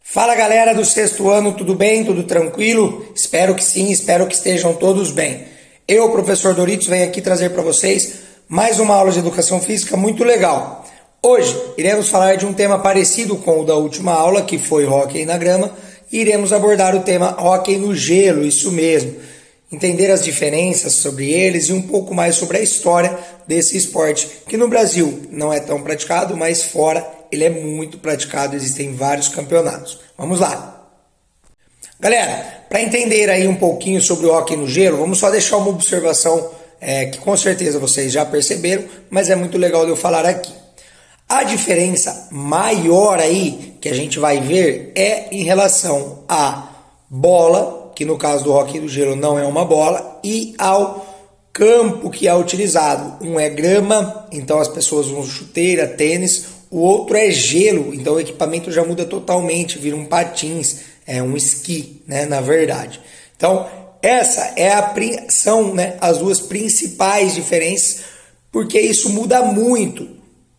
Fala galera do sexto ano, tudo bem? Tudo tranquilo? Espero que sim, espero que estejam todos bem. Eu, professor Doritos, venho aqui trazer para vocês mais uma aula de educação física muito legal. Hoje iremos falar de um tema parecido com o da última aula, que foi hóquei na grama, e iremos abordar o tema hóquei no gelo, isso mesmo. Entender as diferenças sobre eles e um pouco mais sobre a história desse esporte, que no Brasil não é tão praticado, mas fora ele é muito praticado, existem vários campeonatos. Vamos lá! Galera, para entender aí um pouquinho sobre o hóquei no gelo, vamos só deixar uma observação que com certeza vocês já perceberam, mas é muito legal de eu falar aqui. A diferença maior aí que a gente vai ver é em relação à bola, que no caso do hóquei do gelo não é uma bola, e ao campo que é utilizado. Um é grama, então as pessoas usam chuteira, tênis. O outro é gelo, então o equipamento já muda totalmente, vira um patins, um esqui, né, na verdade. Então, são as duas principais diferenças, porque isso muda muito.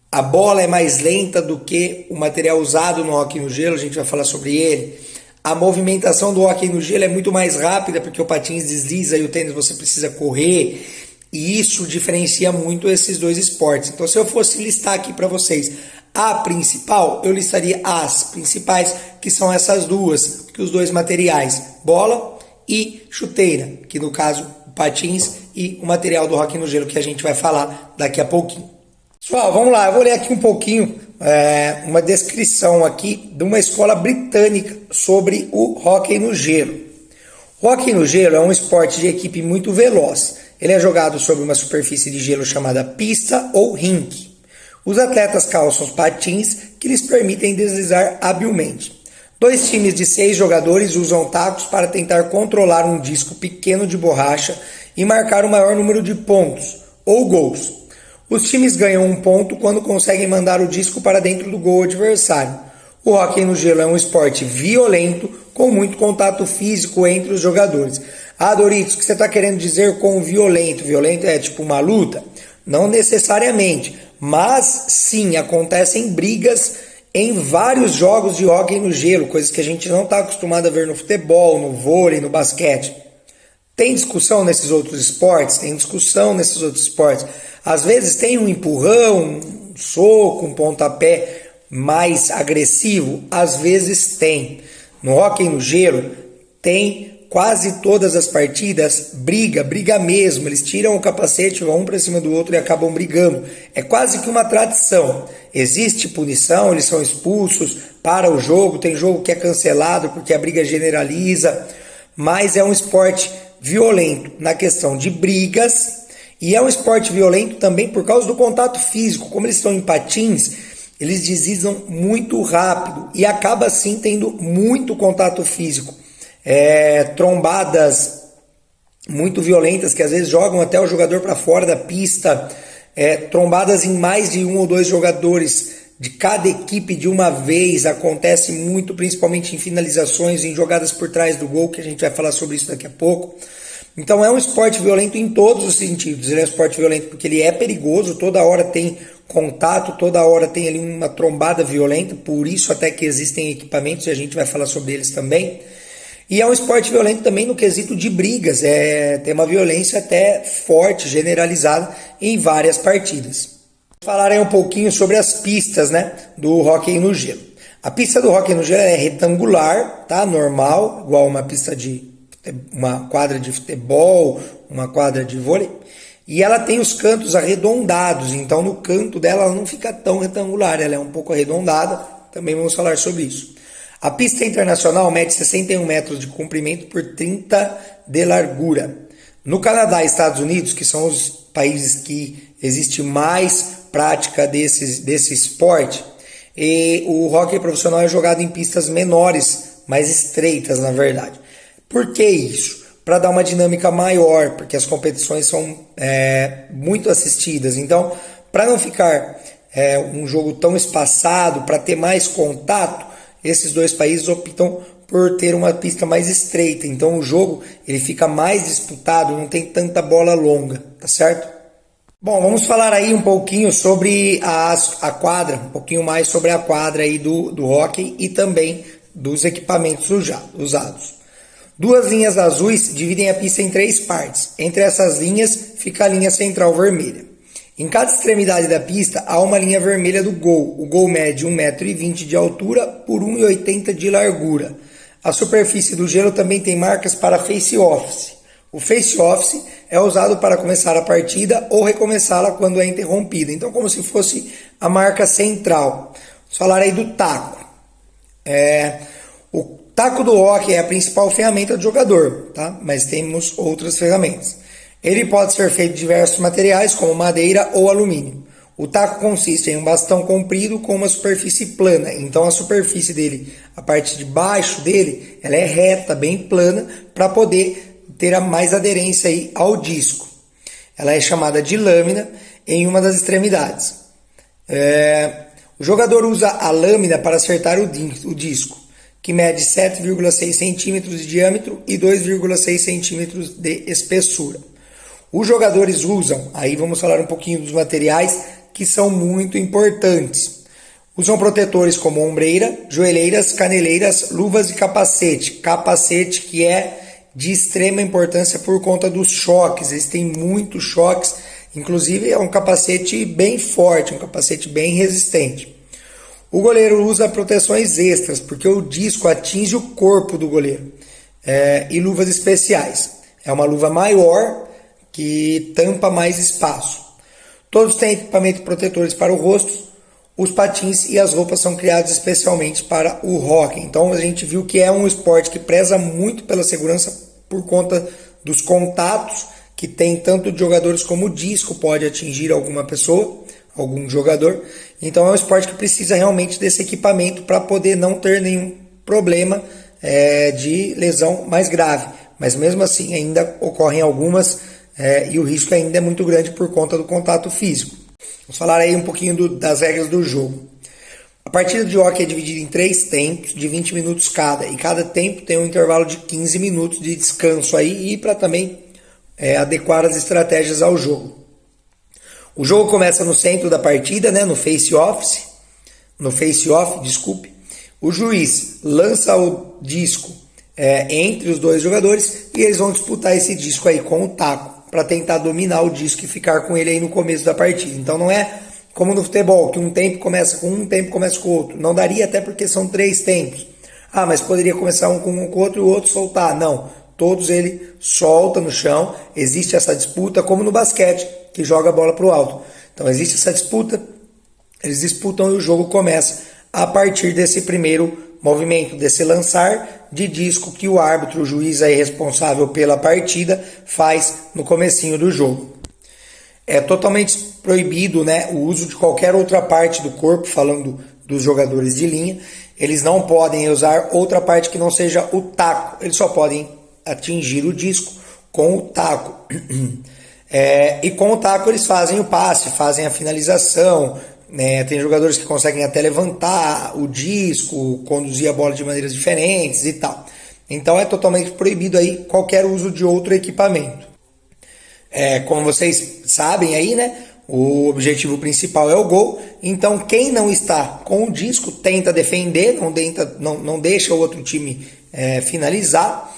A bola é mais lenta do que o material usado no hóquei no gelo, a gente vai falar sobre ele. A movimentação do hóquei no gelo é muito mais rápida, porque o patins desliza e o tênis você precisa correr. E isso diferencia muito esses dois esportes. Então, se eu fosse listar aqui para vocês a principal, eu listaria as principais, que são essas duas, que os dois materiais, bola e chuteira, que no caso, patins e o material do hóquei no gelo, que a gente vai falar daqui a pouquinho. Pessoal, vamos lá, eu vou ler aqui um pouquinho, uma descrição aqui de uma escola britânica sobre o hóquei no gelo. O hóquei no gelo é um esporte de equipe muito veloz. Ele é jogado sobre uma superfície de gelo chamada pista ou rink. Os atletas calçam patins que lhes permitem deslizar habilmente. 2 times de 6 jogadores usam tacos para tentar controlar um disco pequeno de borracha e marcar o maior número de pontos, ou gols. Os times ganham 1 ponto quando conseguem mandar o disco para dentro do gol adversário. O hóquei no gelo é um esporte violento, com muito contato físico entre os jogadores. Ah, Doritos, o que você está querendo dizer com violento? Violento é tipo uma luta? Não necessariamente, mas sim, acontecem brigas em vários jogos de hóquei no gelo, coisas que a gente não está acostumado a ver no futebol, no vôlei, no basquete. Tem discussão nesses outros esportes? Tem discussão nesses outros esportes. Às vezes tem um empurrão, um soco, um pontapé mais agressivo, às vezes tem. No hóquei no gelo tem quase todas as partidas briga mesmo, eles tiram o capacete, vão um para cima do outro e acabam brigando. É quase que uma tradição. Existe punição, eles são expulsos para o jogo, tem jogo que é cancelado porque a briga generaliza, mas é um esporte violento na questão de brigas e é um esporte violento também por causa do contato físico. Como eles estão em patins, eles deslizam muito rápido e acaba assim tendo muito contato físico. Trombadas muito violentas que às vezes jogam até o jogador para fora da pista, trombadas em mais de 1 ou 2 jogadores de cada equipe de uma vez, acontece muito, principalmente em finalizações, em jogadas por trás do gol, que a gente vai falar sobre isso daqui a pouco. Então é um esporte violento em todos os sentidos. Ele é um esporte violento porque ele é perigoso, toda hora tem contato, toda hora tem ali uma trombada violenta, por isso até que existem equipamentos e a gente vai falar sobre eles também. E é um esporte violento também no quesito de brigas, tem uma violência até forte, generalizada em várias partidas. Falarei um pouquinho sobre as pistas, do hóquei no gelo. A pista do hóquei no gelo é retangular, tá? Normal, igual uma quadra de futebol, uma quadra de vôlei. E ela tem os cantos arredondados, então no canto dela ela não fica tão retangular, ela é um pouco arredondada, também vamos falar sobre isso. A pista internacional mede 61 metros de comprimento por 30 de largura. No Canadá e Estados Unidos, que são os países que existe mais prática desse esporte, e o hóquei profissional é jogado em pistas menores, mais estreitas, na verdade. Por que isso? Para dar uma dinâmica maior, porque as competições são muito assistidas. Então, para não ficar um jogo tão espaçado, para ter mais contato, esses dois países optam por ter uma pista mais estreita. Então, o jogo ele fica mais disputado, não tem tanta bola longa, tá certo? Bom, vamos falar aí um pouquinho sobre a quadra, um pouquinho mais sobre a quadra aí do hóquei e também dos equipamentos usados. Duas linhas azuis dividem a pista em três partes. Entre essas linhas fica a linha central vermelha. Em cada extremidade da pista há uma linha vermelha do gol. O gol mede 1,20 m de altura por 1,80 m de largura. A superfície do gelo também tem marcas para face-off. O face-off é usado para começar a partida ou recomeçá-la quando é interrompida. Então, como se fosse a marca central. Vamos falar aí do taco. O taco do hóquei é a principal ferramenta do jogador, tá? Mas temos outras ferramentas. Ele pode ser feito de diversos materiais, como madeira ou alumínio. O taco consiste em um bastão comprido com uma superfície plana. Então a superfície dele, a parte de baixo dele, ela é reta, bem plana, para poder ter mais aderência aí ao disco. Ela é chamada de lâmina em uma das extremidades. O jogador usa a lâmina para acertar o disco, que mede 7,6 centímetros de diâmetro e 2,6 centímetros de espessura. Os jogadores usam, aí vamos falar um pouquinho dos materiais que são muito importantes. Usam protetores como ombreira, joelheiras, caneleiras, luvas e capacete. Capacete que é de extrema importância por conta dos choques. Eles têm muitos choques, inclusive é um capacete bem forte, um capacete bem resistente. O goleiro usa proteções extras, porque o disco atinge o corpo do goleiro. E luvas especiais. É uma luva maior que tampa mais espaço. Todos têm equipamento protetores para o rosto. Os patins e as roupas são criados especialmente para o hóquei. Então a gente viu que é um esporte que preza muito pela segurança por conta dos contatos que tem tanto de jogadores como o disco pode atingir alguma pessoa, algum jogador. Então é um esporte que precisa realmente desse equipamento para poder não ter nenhum problema de lesão mais grave. Mas mesmo assim ainda ocorrem algumas e o risco ainda é muito grande por conta do contato físico. Vamos falar aí um pouquinho das regras do jogo. A partida de hóquei é dividida em 3 tempos de 20 minutos cada, e cada tempo tem um intervalo de 15 minutos de descanso aí, e para também adequar as estratégias ao jogo. O jogo começa no centro da partida, né, no face-off, desculpe. O juiz lança o disco entre os dois jogadores e eles vão disputar esse disco aí com o taco para tentar dominar o disco e ficar com ele aí no começo da partida. Então não é como no futebol, que um tempo começa com um tempo começa com o outro. Não daria, até porque são 3 tempos. Ah, mas poderia começar um com o outro e o outro soltar. Não, todos ele solta no chão. Existe essa disputa, como no basquete, que joga a bola para o alto. Então existe essa disputa, eles disputam e o jogo começa a partir desse primeiro movimento, desse lançar de disco que o árbitro, o juiz aí responsável pela partida, faz no comecinho do jogo. É totalmente proibido, né, o uso de qualquer outra parte do corpo, falando dos jogadores de linha. Eles não podem usar outra parte que não seja o taco. Eles só podem atingir o disco com o taco. E com o taco eles fazem o passe, fazem a finalização. Tem jogadores que conseguem até levantar o disco, conduzir a bola de maneiras diferentes e tal. Então é totalmente proibido aí qualquer uso de outro equipamento. Como vocês sabem aí, né, o objetivo principal é o gol. Então quem não está com o disco tenta defender, não deixa o outro time finalizar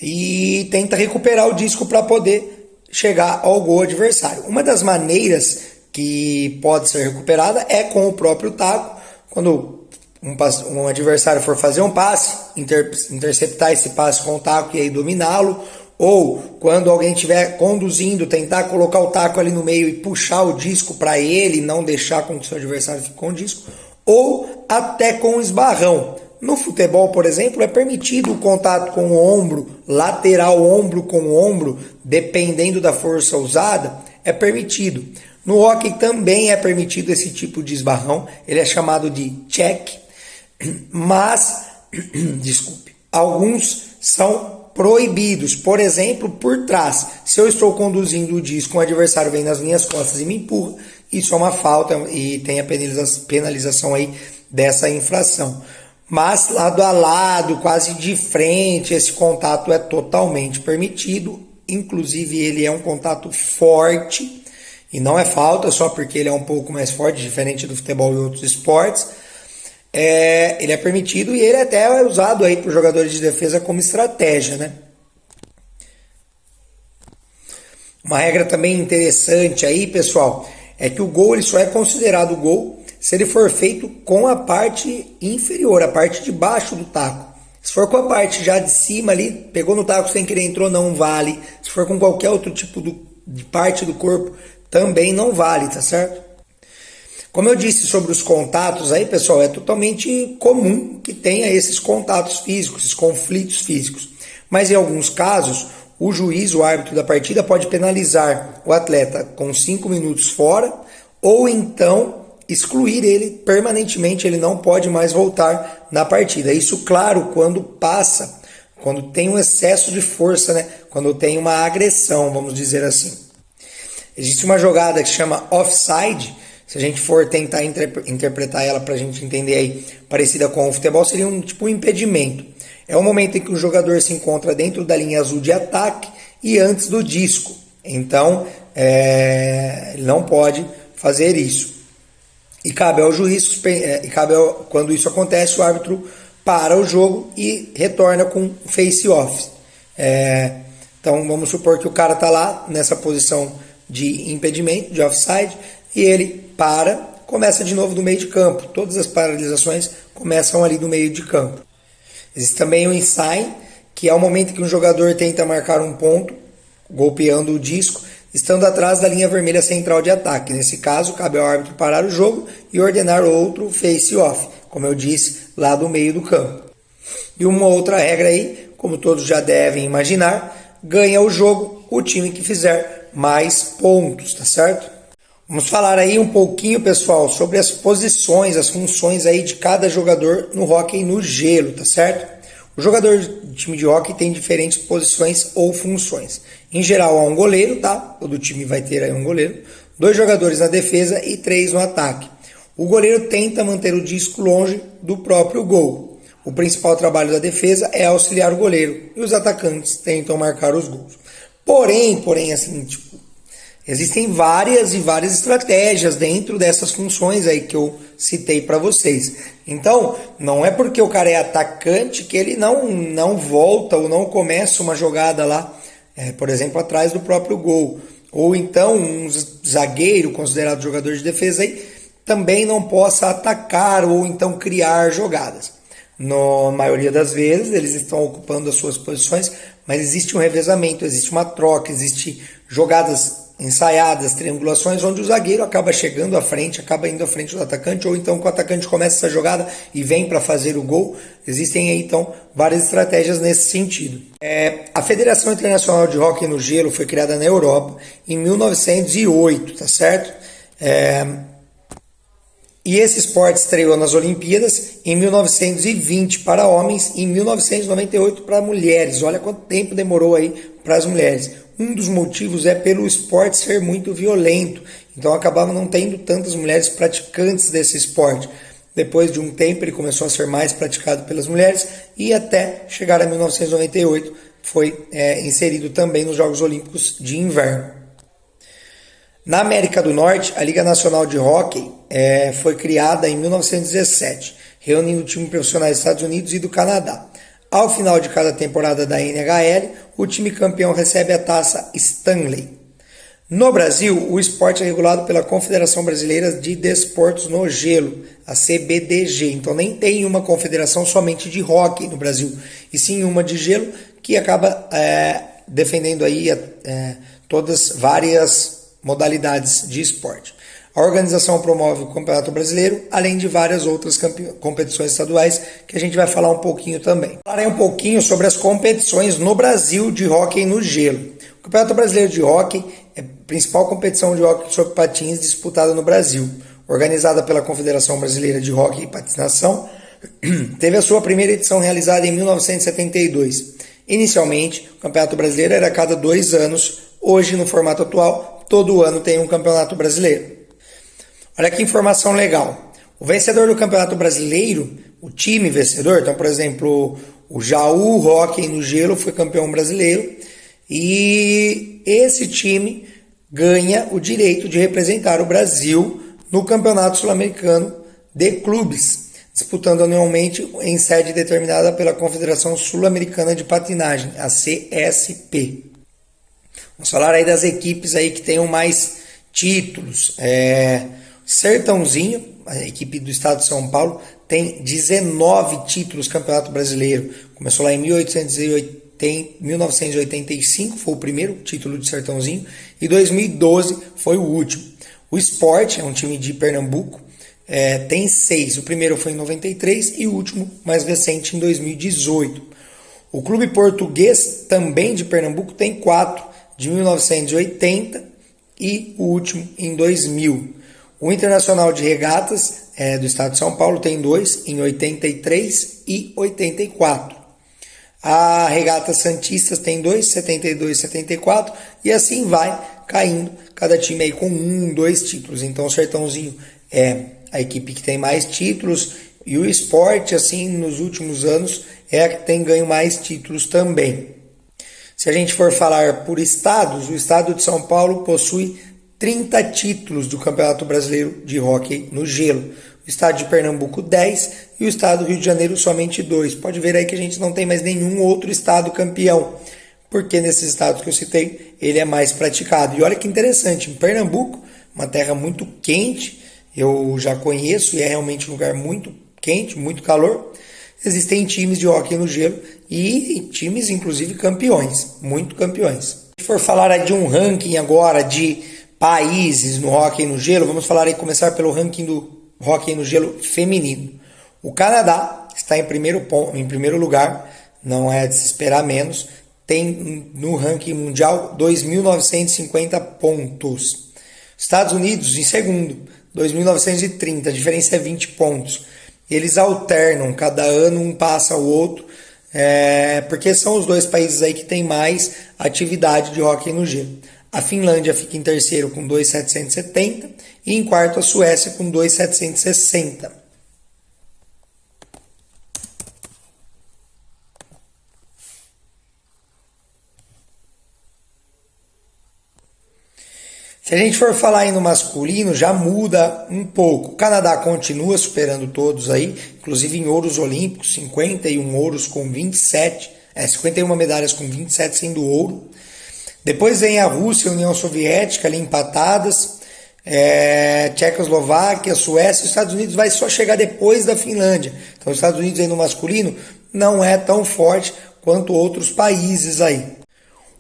e tenta recuperar o disco para poder chegar ao gol adversário. Uma das maneiras que pode ser recuperada é com o próprio taco. Quando um adversário for fazer um passe, interceptar esse passe com o taco e aí dominá-lo, ou quando alguém estiver conduzindo, tentar colocar o taco ali no meio e puxar o disco para ele, não deixar com que o seu adversário fique com o disco, ou até com o esbarrão. No futebol, por exemplo, é permitido o contato com o ombro, lateral ombro com ombro, dependendo da força usada, é permitido. No hóquei também é permitido esse tipo de esbarrão, ele é chamado de check, mas, desculpe, alguns são proibidos, por exemplo, por trás. Se eu estou conduzindo o disco, o adversário vem nas minhas costas e me empurra, isso é uma falta e tem a penalização aí dessa infração. Mas lado a lado, quase de frente, esse contato é totalmente permitido, inclusive ele é um contato forte, e não é falta só porque ele é um pouco mais forte, diferente do futebol e outros esportes. Ele é permitido e ele até é usado aí por jogadores de defesa como estratégia, né? Uma regra também interessante aí, pessoal, é que o gol ele só é considerado gol se ele for feito com a parte inferior, a parte de baixo do taco. Se for com a parte já de cima ali, pegou no taco sem querer, entrou, não vale. Se for com qualquer outro tipo de parte do corpo, também não vale, tá certo? Como eu disse sobre os contatos aí, pessoal, é totalmente comum que tenha esses contatos físicos, esses conflitos físicos. Mas em alguns casos, o juiz, o árbitro da partida, pode penalizar o atleta com 5 minutos fora ou então excluir ele permanentemente, ele não pode mais voltar na partida. Isso, claro, quando tem um excesso de força, né? Quando tem uma agressão, vamos dizer assim. Existe uma jogada que chama offside, se a gente for tentar interpretar ela para a gente entender aí, parecida com o futebol, seria um tipo um impedimento. É o momento em que o jogador se encontra dentro da linha azul de ataque e antes do disco. Então, ele não pode fazer isso. E cabe ao juiz, quando isso acontece, o árbitro para o jogo e retorna com face-off. Então, vamos supor que o cara está lá nessa posição de impedimento, de offside, e ele começa de novo no meio de campo. Todas as paralisações começam ali no meio de campo. Existe também o ensaio, que é o momento que um jogador tenta marcar um ponto, golpeando o disco, estando atrás da linha vermelha central de ataque. Nesse caso, cabe ao árbitro parar o jogo e ordenar outro face-off, como eu disse, lá do meio do campo. E uma outra regra aí, como todos já devem imaginar, ganha o jogo o time que fizer mais pontos, tá certo? Vamos falar aí um pouquinho, pessoal, sobre as posições, as funções aí de cada jogador no hóquei no gelo, tá certo? O jogador de time de hóquei tem diferentes posições ou funções. Em geral, há um goleiro, tá? Todo time vai ter aí um goleiro. 2 jogadores na defesa e 3 no ataque. O goleiro tenta manter o disco longe do próprio gol. O principal trabalho da defesa é auxiliar o goleiro e os atacantes tentam marcar os gols. Porém, assim, existem várias estratégias dentro dessas funções aí que eu citei para vocês. Então, não é porque o cara é atacante que ele não volta ou não começa uma jogada lá, por exemplo, atrás do próprio gol. Ou então um zagueiro, considerado jogador de defesa, aí, também não possa atacar ou então criar jogadas. Na maioria das vezes, eles estão ocupando as suas posições, mas existe um revezamento, existe uma troca, existe jogadas ensaiadas, triangulações, onde o zagueiro acaba chegando à frente, acaba indo à frente do atacante, ou então que o atacante começa essa jogada e vem para fazer o gol. Existem aí, então, várias estratégias nesse sentido. A Federação Internacional de Hóquei no Gelo foi criada na Europa em 1908, tá certo? E esse esporte estreou nas Olimpíadas em 1920 para homens e em 1998 para mulheres. Olha quanto tempo demorou aí para as mulheres. Um dos motivos é pelo esporte ser muito violento, então acabava não tendo tantas mulheres praticantes desse esporte. Depois de um tempo ele começou a ser mais praticado pelas mulheres e até chegar a 1998 foi inserido também nos Jogos Olímpicos de Inverno. Na América do Norte, a Liga Nacional de Hóquei foi criada em 1917, reunindo times profissionais dos Estados Unidos e do Canadá. Ao final de cada temporada da NHL, o time campeão recebe a taça Stanley. No Brasil, o esporte é regulado pela Confederação Brasileira de Desportos no Gelo, a CBDG. Então nem tem uma confederação somente de hóquei no Brasil, e sim uma de gelo que acaba defendendo aí todas várias modalidades de esporte. A organização promove o Campeonato Brasileiro, além de várias outras competições estaduais, que a gente vai falar um pouquinho também. Falarei um pouquinho sobre as competições no Brasil de hóquei no gelo. O Campeonato Brasileiro de Hóquei é a principal competição de hóquei sobre patins disputada no Brasil. Organizada pela Confederação Brasileira de Hóquei e Patinação, teve a sua primeira edição realizada em 1972. Inicialmente, o Campeonato Brasileiro era a cada 2 anos. Hoje, no formato atual, todo ano tem um Campeonato Brasileiro. Olha que informação legal. O vencedor do Campeonato Brasileiro, o time vencedor, então, por exemplo, o Jaú Hóquei no Gelo foi campeão brasileiro, e esse time ganha o direito de representar o Brasil no Campeonato Sul-Americano de Clubes, disputando anualmente em sede determinada pela Confederação Sul-Americana de Patinagem, a CSP. Vamos falar aí das equipes aí que tenham mais títulos. Sertãozinho, a equipe do estado de São Paulo, tem 19 títulos Campeonato Brasileiro. Começou lá em 1985, foi o primeiro título de Sertãozinho, e 2012 foi o último. O Sport é um time de Pernambuco, tem 6. O primeiro foi em 93 e o último, mais recente, em 2018. O Clube Português, também de Pernambuco, tem 4, de 1980 e o último em 2000. O Internacional de Regatas, do estado de São Paulo, tem 2, em 83 e 84. A Regata Santistas tem 2, 72 e 74, e assim vai caindo, cada time aí com 1, 2 títulos. Então o Sertãozinho é a equipe que tem mais títulos, e o Sport, assim, nos últimos anos, é a que tem ganho mais títulos também. Se a gente for falar por estados, o estado de São Paulo possui 30 títulos do Campeonato Brasileiro de Hóquei no Gelo. O estado de Pernambuco, 10, e o estado do Rio de Janeiro, somente 2. Pode ver aí que a gente não tem mais nenhum outro estado campeão, porque nesses estados que eu citei, ele é mais praticado. E olha que interessante, em Pernambuco, uma terra muito quente, eu já conheço, e é realmente um lugar muito quente, muito calor, existem times de hóquei no gelo, e times, inclusive, campeões, muito campeões. Se for falar aí de um ranking agora de países no hóquei no gelo, vamos falar aí, começar pelo ranking do hóquei no gelo feminino. O Canadá está em primeiro lugar, não é de se esperar menos, tem no ranking mundial 2.950 pontos. Estados Unidos em segundo, 2.930, a diferença é 20 pontos. Eles alternam, cada ano um passa o outro, porque são os dois países aí que têm mais atividade de hóquei no gelo. A Finlândia fica em terceiro com 2.770 e em quarto a Suécia com 2.760. Se a gente for falar aí no masculino, já muda um pouco. O Canadá continua superando todos aí, inclusive em ouros olímpicos, 51 ouros com 27, 51 medalhas com 27 sendo ouro. Depois vem a Rússia e a União Soviética ali empatadas, Tchecoslováquia, Suécia. Os Estados Unidos vai só chegar depois da Finlândia. Então os Estados Unidos aí no masculino não é tão forte quanto outros países aí.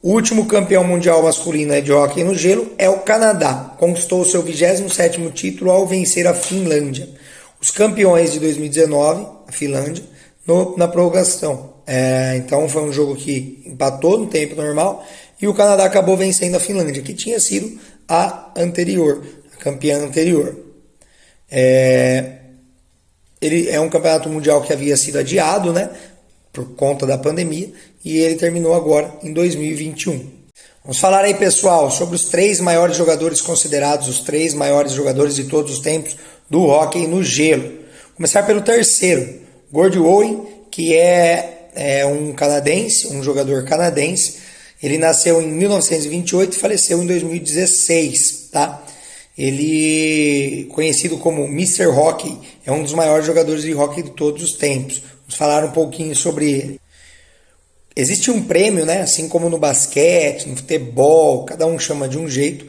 O último campeão mundial masculino de hóquei no gelo é o Canadá. Conquistou o seu 27º título ao vencer a Finlândia. Os campeões de 2019, a Finlândia, na prorrogação. Então foi um jogo que empatou no tempo normal e o Canadá acabou vencendo a Finlândia, que tinha sido a anterior, a campeã anterior. Ele é um campeonato mundial que havia sido adiado, né, por conta da pandemia, e ele terminou agora em 2021. Vamos falar aí, pessoal, sobre os 3 maiores jogadores considerados os 3 maiores jogadores de todos os tempos do hóquei no gelo. Começar pelo terceiro, Gordie Howe, que é um canadense, um jogador canadense. Ele nasceu em 1928 e faleceu em 2016, tá? Ele, conhecido como Mr. Hockey, é um dos maiores jogadores de hóquei de todos os tempos. Vamos falar um pouquinho sobre ele. Existe um prêmio, né? Assim como no basquete, no futebol, cada um chama de um jeito.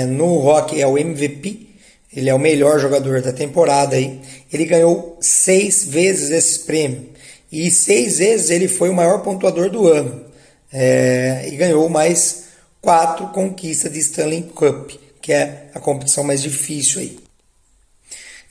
No hóquei é o MVP, ele é o melhor jogador da temporada aí. Ele ganhou 6 vezes esse prêmio e 6 vezes ele foi o maior pontuador do ano. E ganhou mais 4 conquistas de Stanley Cup, que é a competição mais difícil aí.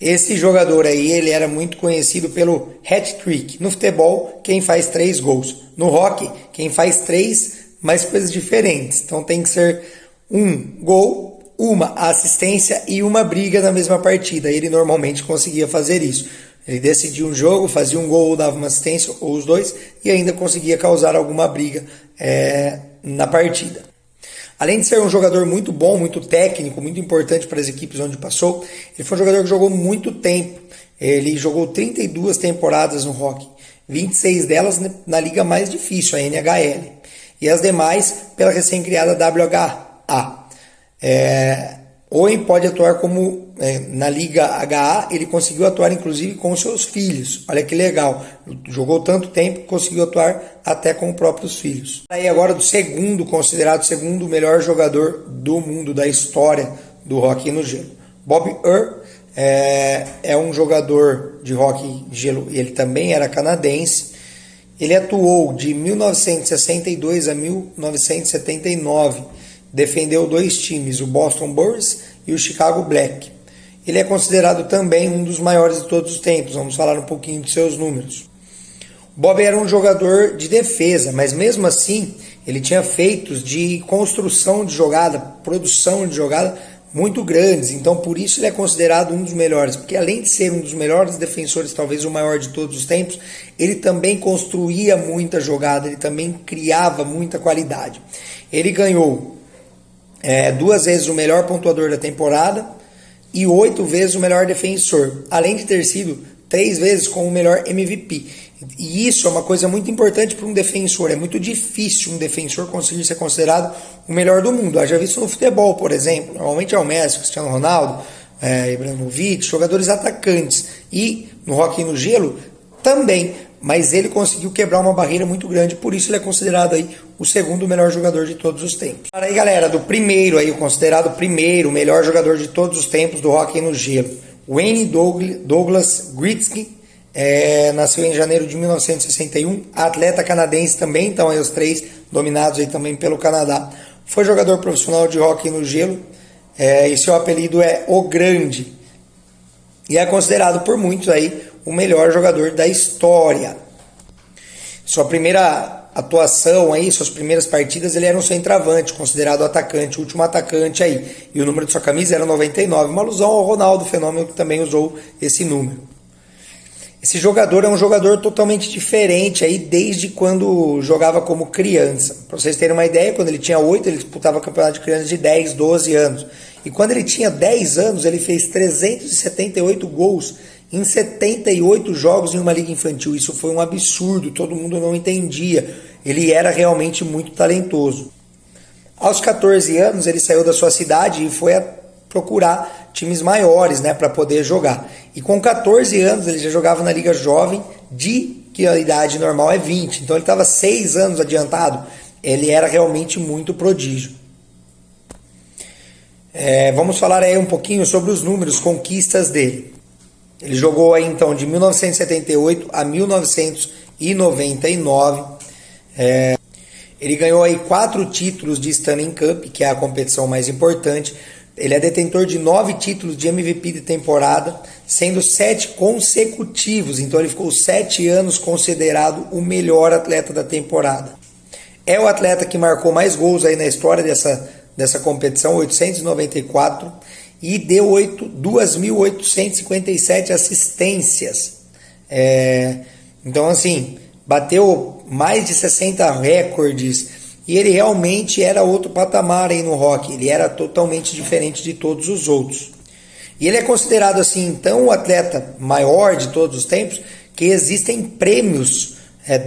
Esse jogador aí, ele era muito conhecido pelo hat-trick. No futebol, quem faz 3 gols. No hóquei, quem faz 3, mas coisas diferentes. Então tem que ser um gol, uma assistência e uma briga na mesma partida. Ele normalmente conseguia fazer isso. Ele decidia um jogo, fazia um gol ou dava uma assistência, ou os dois, e ainda conseguia causar alguma briga na partida. Além de ser um jogador muito bom, muito técnico, muito importante para as equipes onde passou, ele foi um jogador que jogou muito tempo. Ele jogou 32 temporadas no hockey, 26 delas na liga mais difícil, a NHL, e as demais pela recém-criada WHA. Owen pode atuar como na Liga HA, ele conseguiu atuar inclusive com seus filhos. Olha que legal, jogou tanto tempo que conseguiu atuar até com os próprios filhos. Aí agora do considerado o segundo melhor jogador do mundo, da história do hockey no gelo. Bobby Orr é um jogador de hockey gelo, ele também era canadense. Ele atuou de 1962 a 1979. Defendeu 2 times, o Boston Bruins e o Chicago Black. Ele é considerado também um dos maiores de todos os tempos. Vamos falar um pouquinho de seus números. O Bob era um jogador de defesa, mas mesmo assim ele tinha feitos de construção de jogada, produção de jogada muito grandes. Então por isso ele é considerado um dos melhores, porque além de ser um dos melhores defensores, talvez o maior de todos os tempos, ele também construía muita jogada, ele também criava muita qualidade. Ele ganhou 2 vezes o melhor pontuador da temporada e 8 vezes o melhor defensor, além de ter sido 3 vezes com o melhor MVP. E isso é uma coisa muito importante para um defensor. É muito difícil um defensor conseguir ser considerado o melhor do mundo. Já visto no futebol, por exemplo. Normalmente é o Messi, Cristiano Ronaldo, Ibrahimovic, jogadores atacantes. E no hockey no gelo também. Mas ele conseguiu quebrar uma barreira muito grande, por isso ele é considerado aí o segundo melhor jogador de todos os tempos. Para aí, galera, do primeiro aí, o considerado primeiro melhor jogador de todos os tempos do hockey no gelo, Wayne Douglas Gretzky, nasceu em janeiro de 1961, atleta canadense também, então aí os 3 dominados aí também pelo Canadá. Foi jogador profissional de hockey no gelo, e seu apelido é O Grande, e é considerado por muitos aí o melhor jogador da história. Sua primeira atuação aí, suas primeiras partidas, ele era um centroavante, considerado atacante, último atacante aí. E o número de sua camisa era 99, uma alusão ao Ronaldo Fenômeno, que também usou esse número. Esse jogador é um jogador totalmente diferente aí desde quando jogava como criança. Para vocês terem uma ideia, quando ele tinha 8, ele disputava campeonato de crianças de 10, 12 anos. E quando ele tinha 10 anos, ele fez 378 gols em 78 jogos em uma liga infantil. Isso foi um absurdo, todo mundo não entendia. Ele era realmente muito talentoso. Aos 14 anos, ele saiu da sua cidade e foi procurar times maiores, para poder jogar. E com 14 anos, ele já jogava na liga jovem, que a idade normal é 20. Então ele estava 6 anos adiantado. Ele era realmente muito prodígio. Vamos falar aí um pouquinho sobre os números, conquistas dele. Ele jogou aí então de 1978 a 1999. Ele ganhou aí 4 títulos de Stanley Cup, que é a competição mais importante. Ele é detentor de 9 títulos de MVP de temporada, sendo 7 consecutivos. Então ele ficou 7 anos considerado o melhor atleta da temporada. É o atleta que marcou mais gols aí na história dessa competição, 894. E deu 2.857 assistências. Então, assim, bateu mais de 60 recordes. E ele realmente era outro patamar aí no hockey. Ele era totalmente diferente de todos os outros. E ele é considerado, assim, então, o atleta maior de todos os tempos, que existem prêmios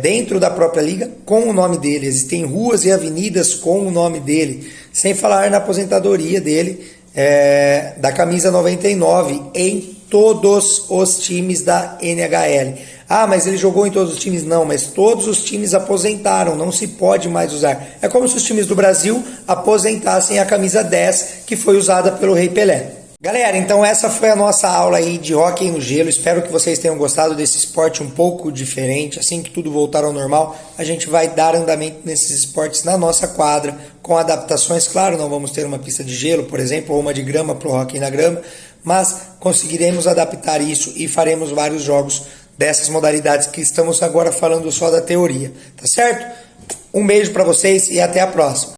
dentro da própria liga com o nome dele. Existem ruas e avenidas com o nome dele. Sem falar na aposentadoria dele, da camisa 99 em todos os times da NHL. Mas ele jogou em todos os times? Não, mas todos os times aposentaram, não se pode mais usar. É como se os times do Brasil aposentassem a camisa 10, que foi usada pelo Rei Pelé. Galera, então essa foi a nossa aula aí de hóquei no gelo. Espero que vocês tenham gostado desse esporte um pouco diferente. Assim que tudo voltar ao normal, a gente vai dar andamento nesses esportes na nossa quadra, com adaptações. Claro, não vamos ter uma pista de gelo, por exemplo, ou uma de grama para o hóquei na grama, mas conseguiremos adaptar isso e faremos vários jogos dessas modalidades que estamos agora falando só da teoria. Tá certo? Um beijo para vocês e até a próxima.